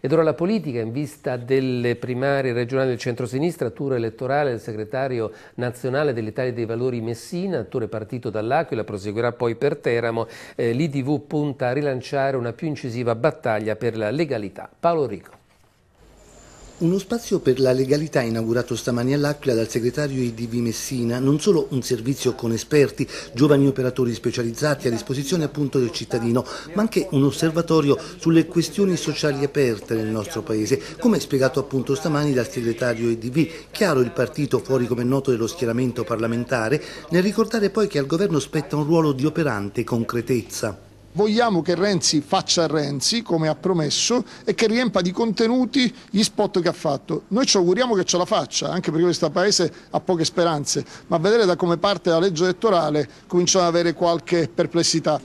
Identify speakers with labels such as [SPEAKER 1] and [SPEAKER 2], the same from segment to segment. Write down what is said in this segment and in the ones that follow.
[SPEAKER 1] Ed ora la politica, in vista delle primarie regionali del centro-sinistra, tour elettorale del segretario nazionale dell'Italia dei Valori Messina, tour partito dall'Aquila, proseguirà poi per Teramo. L'IDV punta a rilanciare una più incisiva battaglia per la legalità. Paolo Rico.
[SPEAKER 2] Uno spazio per la legalità inaugurato stamani all'Aquila dal segretario IDV Messina, non solo un servizio con esperti, giovani operatori specializzati a disposizione appunto del cittadino, ma anche un osservatorio sulle questioni sociali aperte nel nostro paese, come spiegato appunto stamani dal segretario IDV. Chiaro il partito fuori come noto dello schieramento parlamentare, nel ricordare poi che al governo spetta un ruolo di operante concretezza.
[SPEAKER 3] Vogliamo che Renzi faccia Renzi, come ha promesso, e che riempa di contenuti gli spot che ha fatto. Noi ci auguriamo che ce la faccia, anche perché questo Paese ha poche speranze, ma a vedere da come parte la legge elettorale cominciamo ad avere qualche perplessità.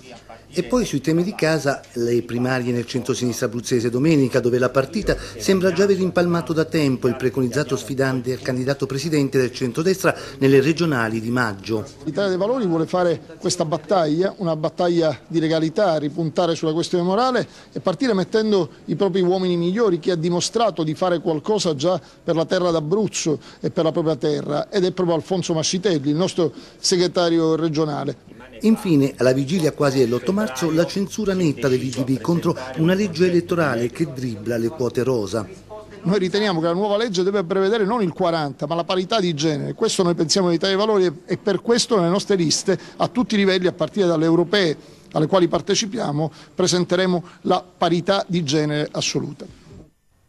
[SPEAKER 2] E poi sui temi di casa, le primarie nel centro-sinistra abruzzese domenica, dove la partita sembra già aver impalmato da tempo il preconizzato sfidante al candidato presidente del centrodestra nelle regionali di maggio.
[SPEAKER 3] L'Italia dei Valori vuole fare questa battaglia, una battaglia di legalità, ripuntare sulla questione morale e partire mettendo i propri uomini migliori, chi ha dimostrato di fare qualcosa già per la terra d'Abruzzo e per la propria terra, ed è proprio Alfonso Mascitelli, il nostro segretario regionale.
[SPEAKER 2] Infine, alla vigilia quasi dell'8 marzo, la censura netta dell'IDV contro una legge elettorale che dribbla le quote rosa.
[SPEAKER 3] Noi riteniamo che la nuova legge deve prevedere non il 40 ma la parità di genere, questo noi pensiamo all'Italia dei Valori e per questo nelle nostre liste a tutti i livelli, a partire dalle europee alle quali partecipiamo, presenteremo la parità di genere assoluta.